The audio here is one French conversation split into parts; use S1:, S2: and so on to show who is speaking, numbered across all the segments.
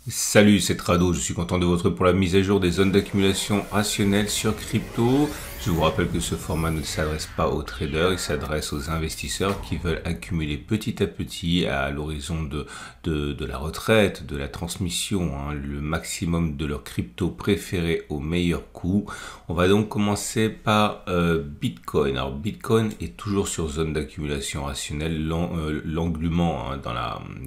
S1: Salut, c'est Trado, je suis content de vous retrouver pour la mise à jour des zones d'accumulation rationnelles sur crypto. Je vous rappelle que ce format ne s'adresse pas aux traders, il s'adresse aux investisseurs qui veulent accumuler petit à petit à l'horizon de la retraite, de la transmission, le maximum de leur crypto préféré au meilleur coût. On va donc commencer par Bitcoin. Alors Bitcoin est toujours sur zone d'accumulation rationnelle. L'englument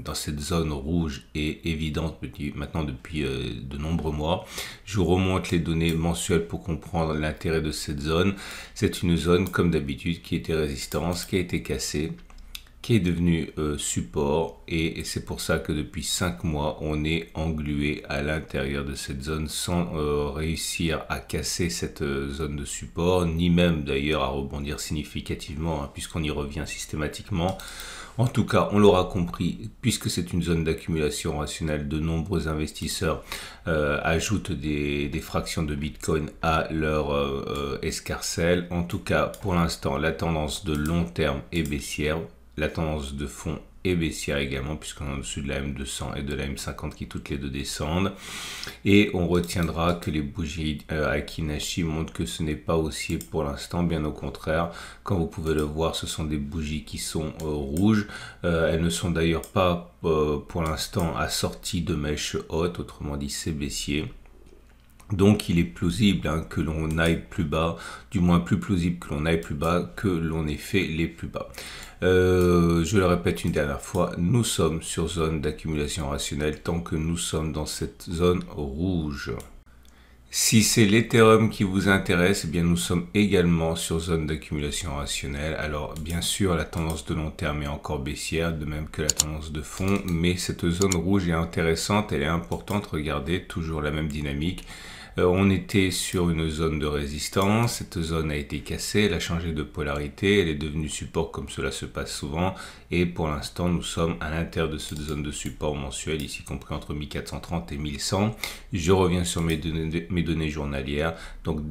S1: dans cette zone rouge est évident maintenant depuis de nombreux mois. Je vous remonte les données mensuelles pour comprendre l'intérêt de cette zone. C'est une zone, comme d'habitude, qui était résistance, qui a été cassée, qui est devenue support, et c'est pour ça que depuis 5 mois, on est englué à l'intérieur de cette zone sans réussir à casser cette zone de support, ni même d'ailleurs à rebondir significativement, puisqu'on y revient systématiquement. En tout cas, on l'aura compris, puisque c'est une zone d'accumulation rationnelle, de nombreux investisseurs ajoutent des fractions de Bitcoin à leur escarcelle. En tout cas, pour l'instant, la tendance de long terme est baissière. La tendance de fond est baissière également, puisqu'on est au-dessus de la M200 et de la M50 qui toutes les deux descendent. Et on retiendra que les bougies Aiki-Nashi montrent que ce n'est pas haussier pour l'instant, bien au contraire. Comme vous pouvez le voir, ce sont des bougies qui sont rouges. Elles ne sont d'ailleurs pas pour l'instant assorties de mèches hautes, autrement dit c'est baissier. Donc il est plausible que l'on aille plus bas, du moins plus plausible que l'on aille plus bas que l'on ait fait les plus bas. Je le répète une dernière fois, nous sommes sur zone d'accumulation rationnelle tant que nous sommes dans cette zone rouge. Si c'est l'Ethereum qui vous intéresse, eh bien nous sommes également sur zone d'accumulation rationnelle. Alors bien sûr, la tendance de long terme est encore baissière, de même que la tendance de fond, mais cette zone rouge est intéressante, elle est importante. Regardez, toujours la même dynamique. On était sur une zone de résistance, cette zone a été cassée, elle a changé de polarité, elle est devenue support comme cela se passe souvent, et pour l'instant nous sommes à l'intérieur de cette zone de support mensuel, ici compris entre 1430 et 1100. Je reviens sur mes données journalières, donc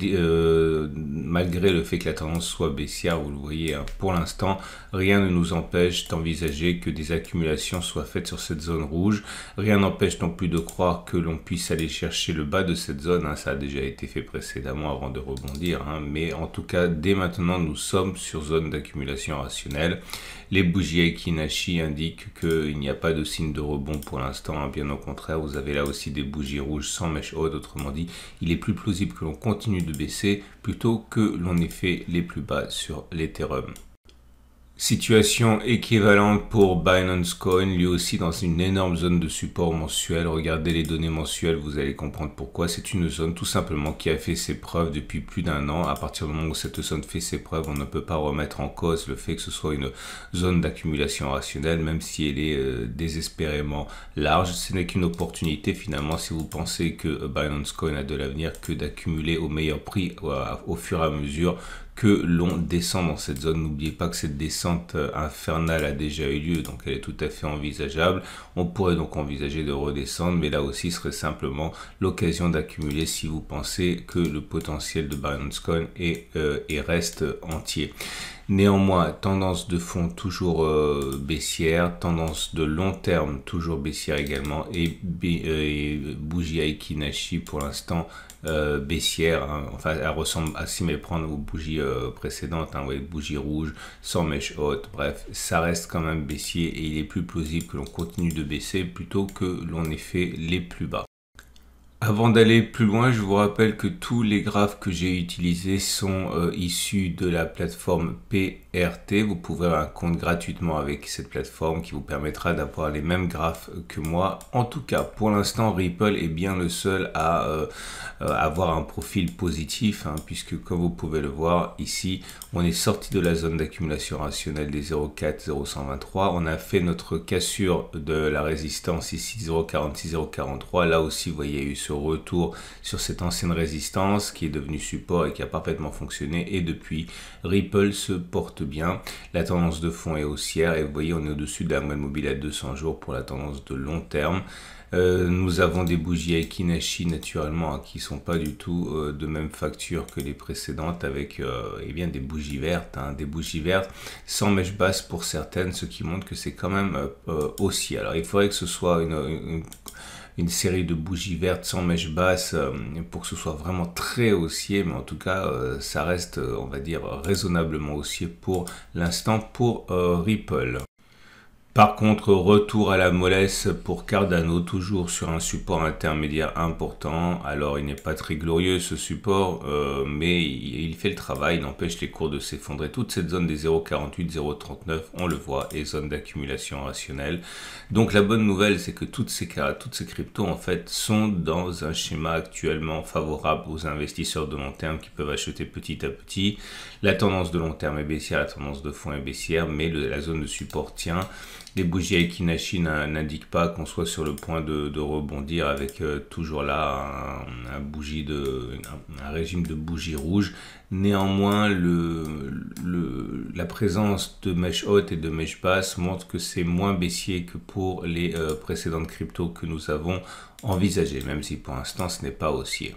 S1: malgré le fait que la tendance soit baissière, vous le voyez, pour l'instant rien ne nous empêche d'envisager que des accumulations soient faites sur cette zone rouge, rien n'empêche non plus de croire que l'on puisse aller chercher le bas de cette zone, ça a déjà été fait précédemment avant de rebondir, mais en tout cas dès maintenant nous sommes sur zone d'accumulation rationnelle. Les bougies Aiki-Nashi indiquent qu'il n'y a pas de signe de rebond pour l'instant, bien au contraire, vous avez là aussi des bougies rouges sans mèche haute, autrement dit il est plus plausible que l'on continue de baisser plutôt que l'on ait fait les plus bas sur l'Ethereum. Situation équivalente pour Binance Coin, lui aussi dans une énorme zone de support mensuel. Regardez les données mensuelles, vous allez comprendre pourquoi. C'est une zone tout simplement qui a fait ses preuves depuis plus d'un an. À partir du moment où cette zone fait ses preuves, on ne peut pas remettre en cause le fait que ce soit une zone d'accumulation rationnelle, même si elle est désespérément large. Ce n'est qu'une opportunité finalement si vous pensez que Binance Coin a de l'avenir que d'accumuler au meilleur prix au fur et à mesure que l'on descend dans cette zone. N'oubliez pas que cette descente infernale a déjà eu lieu, donc elle est tout à fait envisageable. On pourrait donc envisager de redescendre, mais là aussi ce serait simplement l'occasion d'accumuler si vous pensez que le potentiel de Binance Coin reste entier. Néanmoins, tendance de fond toujours baissière, tendance de long terme toujours baissière également, et bougie Aiki-Nashi pour l'instant baissière, enfin elle ressemble à s'y méprendre aux bougies précédentes, bougie rouge sans mèche haute. Bref, ça reste quand même baissier et il est plus plausible que l'on continue de baisser plutôt que l'on ait fait les plus bas. Avant d'aller plus loin, je vous rappelle que tous les graphes que j'ai utilisés sont issus de la plateforme PRT. Vous pouvez avoir un compte gratuitement avec cette plateforme qui vous permettra d'avoir les mêmes graphes que moi. En tout cas, pour l'instant, Ripple est bien le seul à avoir un profil positif, puisque comme vous pouvez le voir ici, on est sorti de la zone d'accumulation rationnelle des 0,4, 0,123. On a fait notre cassure de la résistance ici, 0,46, 0,43. Là aussi, vous voyez, il y a eu ce retour sur cette ancienne résistance qui est devenue support et qui a parfaitement fonctionné, et depuis Ripple se porte bien. La tendance de fond est haussière et vous voyez on est au-dessus de la moyenne mobile à 200 jours pour la tendance de long terme. Nous avons des bougies Aiki-Nashi naturellement qui sont pas du tout de même facture que les précédentes, avec des bougies vertes, sans mèche basse pour certaines, ce qui montre que c'est quand même haussier. Alors il faudrait que ce soit une série de bougies vertes sans mèche basse pour que ce soit vraiment très haussier, mais en tout cas ça reste on va dire raisonnablement haussier pour l'instant pour Ripple. Par contre, retour à la mollesse pour Cardano, toujours sur un support intermédiaire important. Alors, il n'est pas très glorieux ce support, mais il fait le travail, il empêche les cours de s'effondrer. Toute cette zone des 0,48, 0,39, on le voit, est zone d'accumulation rationnelle. Donc, la bonne nouvelle, c'est que toutes ces cryptos, en fait, sont dans un schéma actuellement favorable aux investisseurs de long terme qui peuvent acheter petit à petit. La tendance de long terme est baissière, la tendance de fond est baissière, mais la zone de support tient. Les bougies Aiki-Nashi n'indiquent pas qu'on soit sur le point de rebondir avec toujours là un régime de bougies rouges. Néanmoins, la présence de mèches hautes et de mèches basses montre que c'est moins baissier que pour les précédentes cryptos que nous avons envisagées, même si pour l'instant ce n'est pas haussier.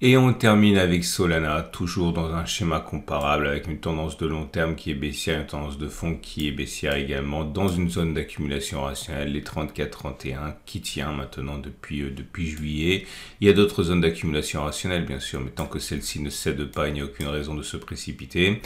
S1: Et on termine avec Solana, toujours dans un schéma comparable avec une tendance de long terme qui est baissière, une tendance de fond qui est baissière également, dans une zone d'accumulation rationnelle, les 34-31, qui tient maintenant depuis juillet. Il y a d'autres zones d'accumulation rationnelle, bien sûr, mais tant que celle-ci ne cède pas, il n'y a aucune raison de se précipiter.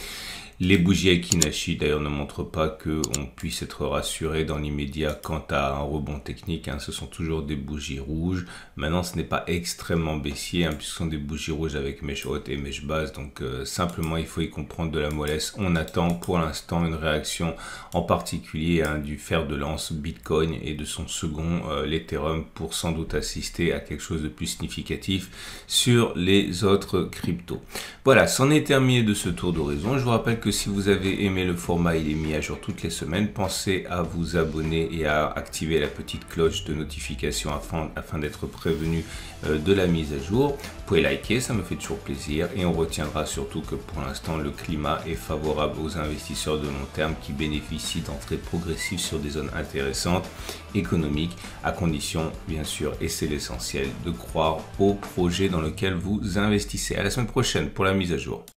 S1: Les bougies Aiki-Nashi d'ailleurs ne montrent pas qu'on puisse être rassuré dans l'immédiat quant à un rebond technique. Ce sont toujours des bougies rouges. Maintenant, ce n'est pas extrêmement baissier puisque ce sont des bougies rouges avec mèche haute et mèche basse. Donc simplement, il faut y comprendre de la mollesse. On attend pour l'instant une réaction en particulier du fer de lance Bitcoin et de son second, l'Ethereum, pour sans doute assister à quelque chose de plus significatif sur les autres cryptos. Voilà, c'en est terminé de ce tour d'horizon. Je vous rappelle que si vous avez aimé le format, il est mis à jour toutes les semaines. Pensez à vous abonner et à activer la petite cloche de notification afin d'être prévenu de la mise à jour. Vous pouvez liker, ça me fait toujours plaisir. Et on retiendra surtout que pour l'instant, le climat est favorable aux investisseurs de long terme qui bénéficient d'entrées progressives sur des zones intéressantes, économiques, à condition, bien sûr, et c'est l'essentiel, de croire au projet dans lequel vous investissez. À la semaine prochaine pour la mise à jour.